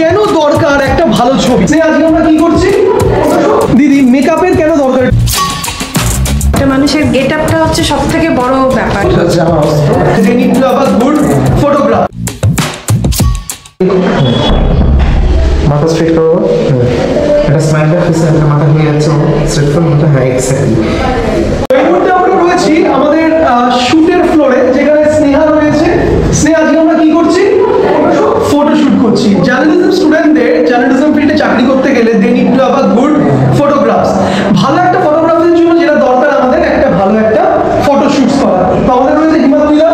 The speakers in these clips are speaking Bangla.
কেন দরকার একটা ভালো ছবি? আজকে আমরা কি করছি দিদি, মেকআপের কেন দরকার? একটা মানুষের গেট আপটা হচ্ছে সব থেকে বড় ব্যাপার। They need to have a good photograph. মাথা স্ট্রেট করো, এটা স্মাইল ব্যাক ফেসে একটা মাথা হয়ে যাচ্ছে স্ট্রেট করো মাথা। হ্যাঁ, এক্স্যাক্টলি। এই মুহূর্তে আমরা রয়েছি আমাদের শুটের ফ্লোরে, যেখানে স্নেহা রয়েছে। স্নেহা, আজকে আমরা কি করছি? ফটোশুট করছি। জার্নালিজম স্টুডেন্টদের জার্নালিজম ফিল্ডে চাকরি করতে গেলে they need to have a good photographs. ভালো একটা ফটোগ্রাফের জন্য যেটা দরকার আমাদের একটা ভালো একটা ফটোশুটস করা। তো আমাদের রয়েছে হিমাদ্রিদা।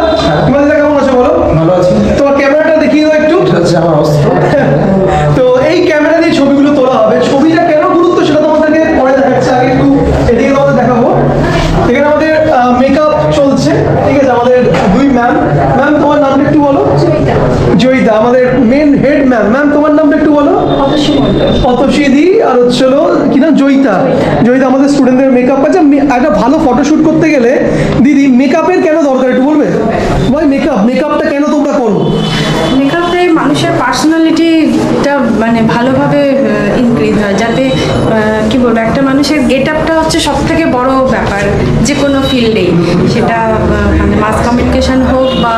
হিমাদ্রিদা কেমন আছে বলো? ভালো আছি। তোমার ক্যামেরাটা দেখিয়ে দাও একটু। আমার অবস্থা। তো এই ক্যামেরা দিয়ে ছবিগুলো তোলা হবে। ছবিটা কেন গুরুত্ব সেটা তোমাদেরকে পরে দেখাচ্ছি, আগে একটু এদিকে তোমাদের দেখাবো। এখানে আমাদের মেকআপ চলছে, ঠিক আছে? আমাদের দুই ম্যাম। ম্যাম, তোমার নামটা একটু বলো। জয়িতা, আমাদের মেন হেড ম্যাম। ম্যাম, তোমার নামটা একটু বলো। অতসীদি, আর হচ্ছিল কি না, জয়িতা। জয়িতা আমাদের স্টুডেন্টদের মেকআপ। আচ্ছা, একটা ভালো ফটোশুট করতে গেলে দিদি মেকআপের কেন দরকার একটু বলবে? ভাই, মেকআপটা কেন তোমরা করো? মেকআপে মানুষের পার্সোনালিটিটা মানে ভালোভাবে ইনক্রিজ হয়, যাতে কি বলবো, একটা মানুষের গেট আপটা হচ্ছে সব থেকে বড় ব্যাপার যে কোনো ফিল্ডেই, সেটা মানে মাস কমিউনিকেশন হোক বা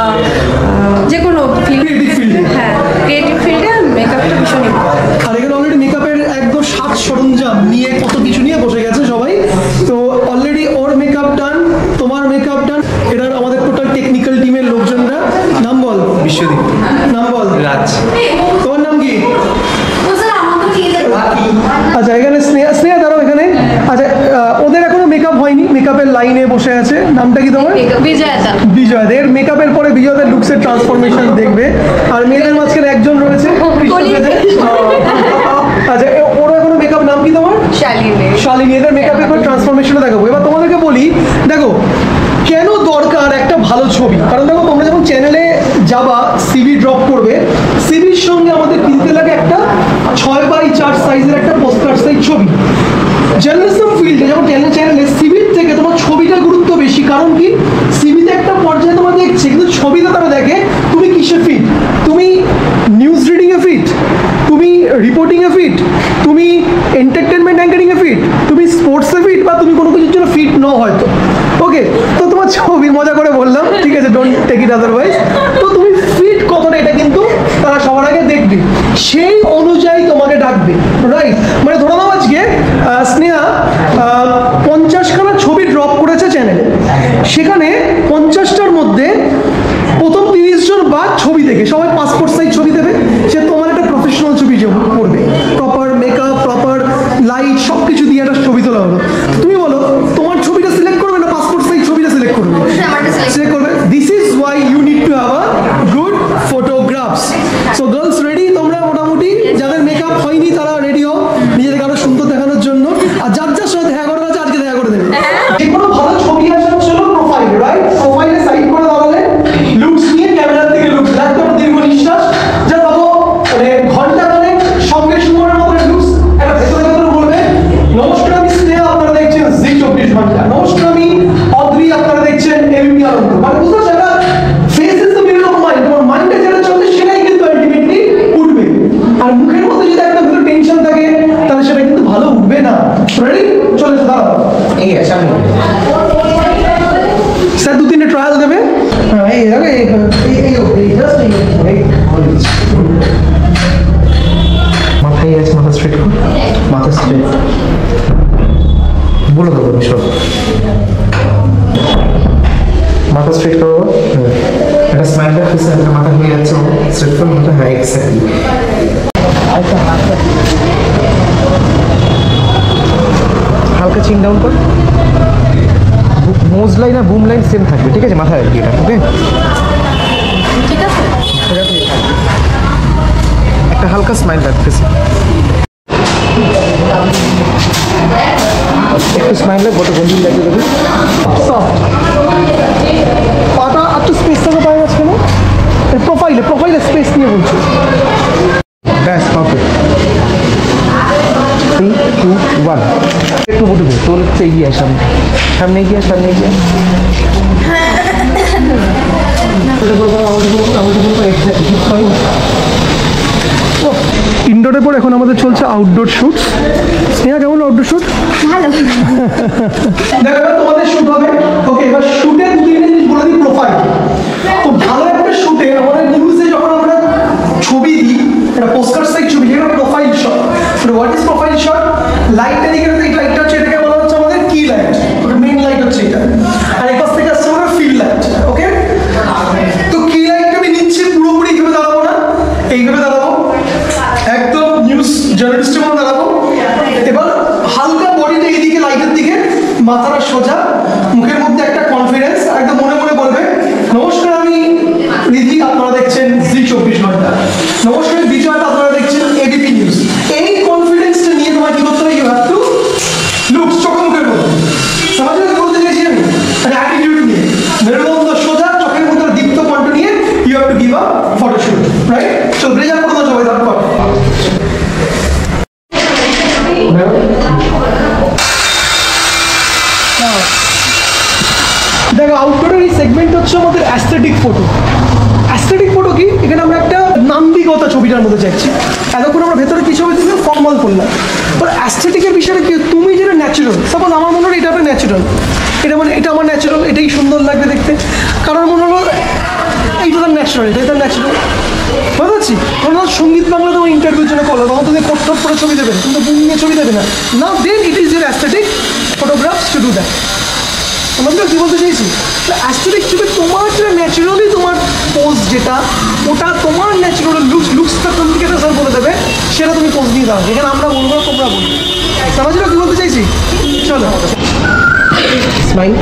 যে কোনো ফিল্ডে। হ্যাঁ, ক্রিয়েটিভ ফিল্ডে মেকআপটা ভীষণ ইম্পর্টেন্ট। আর এখানে অলরেডি মেকআপের একদম সাজ সরঞ্জাম নিয়ে কত কিছু নিয়ে বসে গেছে সবাই। তো অলরেডি ওর মেকআপ ডান, তোমার মেকআপ ডান। এটা আমাদের টোটাল টেকনিক্যাল টিমের লোকজনরা। নাম বল। বিশ্বদীপ। নাম বল। রাজ। তোমার নাম কি? আচ্ছা, এখানে স্নেহা। স্নেহা দাঁড়াও এখানে। আচ্ছা, ওদের এখনো মেকআপ হয়নি, মেকআপের লাইনে বসে আছে। নামটা কি তোমার? বিজয়তা। বিজয়দা। এর মেকআপের পরে বিজয়দার লুকসের ট্রান্সফরমেশন দেখবে। আর মেয়েদের মাঝখানে একজন রয়েছে। আচ্ছা, ওর এখনো মেকআপ। নাম কি তোমার? শালিনী। এদের মেকআপের পরে ট্রান্সফরমেশনটা দেখাবো। এবার তোমাদেরকে বলি, দেখো কেন দরকার একটা ভালো ছবি। কারণ দেখো, তোমরা যখন চ্যানেলে যাবা, সিভি ড্রপ করবে, সিভির সঙ্গে আমাদের কিনতে লাগে একটা 6x4 সাইজের একটা পোস্টার সাইজ ছবি। জার্নালিজম ফিল্ডে যখন চ্যানেলে সিভির থেকে তোমার ছবিটা গুরুত্ব বেশি। কারণ কি, সিভিতে একটা পর্যায়ে তোমার দেখছে, কিন্তু ছবিতে তারা দেখে তুমি কিসে ফিট। তুমি নিউজ রিডিং এ ফিট, তুমি রিপোর্টিং এ ফিট, তুমি এন্টারটেনমেন্ট অ্যাঙ্কারিং এ ফিট, তুমি স্পোর্টসে ফিট, বা তুমি কোনো কিছুর জন্য ফিট ন হয়তো। ওকে, তো তোমার ছবি মজা করে বললাম, ঠিক আছে, ডোন্ট টেক ইট আদারওয়াইজ। তো তুমি ফিট কতটা এটা কিন্তু তারা সবার আগে দেখবে, সেই অনুযায়ী তোমাকে ডাকবে, রাইট? মানে ধরো নাও আজকে স্নেহা 50খানা ছবি ড্রপ করেছে চ্যানেলে, সেখানে 50টার মধ্যে প্রথম 30 জন বাদ ছবি দেখে সবাই পাসপোর্ট সাইজ ছবি দেবে। সে তোমার একটা প্রফেশনাল ছবি করবে, প্রপার মেকআপ, প্রপার লাইট, সব কিছু দিয়ে একটা ছবি তোলা হলো। তুমি বলো, তোমার ছবিটা সিলেক্ট করবে না পাসপোর্ট সাইজ ছবিটা সিলেক্ট করবে? সিলেক্ট করবে। This is why you need to have a good photographs. So girls, ready? তোমরা মোটামুটি যাদের মেকআপ হয়নি তারা রেডি হও নিজেদেরকে আরো সুন্দর দেখানোর জন্য। আর যার যার সাথে দেখা করার আছে আজকে দেখা করে দেবে। যে কোনো ভালো ছবি আসা হচ্ছিল প্রোফাইল, রাইট? প্রোফাইলে সাইড করে দাঁড়ালে লুকস নিয়ে ক্যামেরার দিকে লুকস লাগতো, দীর্ঘ নিঃশ্বাস যা পাবো, মানে ঘন্টা কানে সঙ্গে সুমনের মতো লুকস একটা ভেতরে ভেতরে বলবে। নমস্কার, আমি স্নেহা, আপনারা দেখছেন জি 24 ঘন্টা। নমস্কার, আমি অদ্রি, আপনারা দেখছেন এবিপি আনন্দ। মানে বুঝতে পারছো, একটা face is the mirror of mind. তোমার মাইন্ডে যেটা চলছে সেটাই কিন্তু আলটিমেটলি উঠবে। আর মুখের মধ্যে যদি একটা ভিতরে টেনশন থাকে তাহলে সেটা কিন্তু ভালো উঠবে না। রেডি? চলে এসো, দাঁড়াও। এই আছে আমি স্যার 2-3টে ট্রায়াল দেবে। হ্যাঁ, মাথায় আছে, মাথা স্ট্রেট করো, মাথা স্ট্রেট। বলে দেবো সব। মাথা স্ট্রেট করো, একটা স্মাইল ব্যাক ফেসে একটা মাথা হয়ে যাচ্ছে স্ট্রেট করো মাথা। হ্যাঁ, এক্স্যাক্টলি। হালকা চিন ডাউন কর। নোজ লাইন আর বুম লাইন সেম থাকবে, ঠিক আছে? মাথায় আর কি এটা, ওকে? ঠিক আছে। একটা হালকা স্মাইল ব্যাক ফেসে, একটু স্মাইল ব্যাক, গোটা গন্ডিল লাগিয়ে দেবে। পাটা একটু স্পেস থাকে পায়ে মাঝখানে। প্রোফাইলে স্পেস নিয়ে বলছি। ব্যাস, পারফেক্ট। 3, 2, 1। একটু উঠবে, তোর একটু এগিয়ে আস, সামনে গিয়ে ইনডোরের পর এখন আমাদের চলছে আউটডোর শ্যুট। স্নেহা কেমন আউটডোর শ্যুট? ভালো। দেখো এবার তোমাদের শ্যুট হবে। ওকে, এবার শ্যুটের দুটো জিনিস বলে দিই। প্রোফাইল, তো ভালো একটা শ্যুটে আমাদের নিউজে যখন আমরা ছবি দিই, একটা পোস্টকার্ড সাইজ ছবি, যেটা profile shot. What is profile shot? লাইটটা দিকে এই লাইটটা হচ্ছে, এটাকে বলা হচ্ছে আমাদের কি লাইট, মেইন লাইট হচ্ছে এটা, আর এই পাশ থেকে আসছে আমাদের ফিল্ড লাইট। ওকে, তো কি লাইটটা আমি নিচ্ছি পুরোপুরি এইভাবে দাঁড়াবো না, এইভাবে দাঁড়াবো, একদম নিউজ জার্নালিস্টের মতো দাঁড়াবো। এবার হালকা বডিটা এইদিকে লাইটের দিকে, মাথাটা সোজা, মুখের মধ্যে একটা কনফিডেন্স, একদম মনে মনে বলবে নমস্কার আমি রিধি, আপনারা দেখছেন জি24 ঘন্টা। নমস্কার বিজয়, আপনারা দেখছেন এবিপি নিউজ। এই কনফিডেন্সটা নিয়ে তোমার কি করতে হবে? ইউ হ্যাভ টু লুক, চোখে মুখের মধ্যে সমাজে বলতে চাইছি আমি, মানে অ্যাটিটিউড নিয়ে, মেরুদণ্ড সোজা, চোখের মধ্যে দীপ্ত কণ্ঠ নিয়ে you have to give a photoshoot, right? চো ব্রেজার করে দাও সবাই, তারপর দেখো আউটডোরের এই সেগমেন্ট হচ্ছে আমাদের অ্যাস্থেটিক ফটো। অ্যাস্থেটিক ফটো কি? এখানে আমরা একটা নান্দিকতা ছবিটার মধ্যে যাচ্ছি। এতক্ষণ আমরা ভেতরে কি ছবি দিলাম, ফর্মাল করলাম। এবার অ্যাস্থেটিকের বিষয়টা কি? তুমি যেটা ন্যাচারাল, সাপোজ আমার মনে হলো এটা একটা ন্যাচারাল, এটা মানে এটা আমার ন্যাচারাল, এটাই সুন্দর লাগবে দেখতে। কারণ মনে হলো এইটা তার ন্যাচারাল, এটাই তার ন্যাচারাল। বুঝতে পারছি? কারণ সঙ্গীত বাংলা তোমার ইন্টারভিউর জন্য কল, তখন তুমি কোট করে ছবি দেবে, কিন্তু বুক নিয়ে ছবি দেবে না। Now then it is your aesthetic photographs to do that. আমাদের কি বলতে চাইছি, অ্যাস্থেটিক ছবি তোমার যেটা ন্যাচারালি তোমার পোজ, যেটা ওটা তোমার ন্যাচারাল লুকসটা কোন দিকে স্যার বলে দেবে, সেটা তুমি পোজ দিয়ে দাও। এখানে আমরা বলবো না, তোমরা বলবো। সমাজেরও কি বলতে চাইছি, চলো স্মাইল।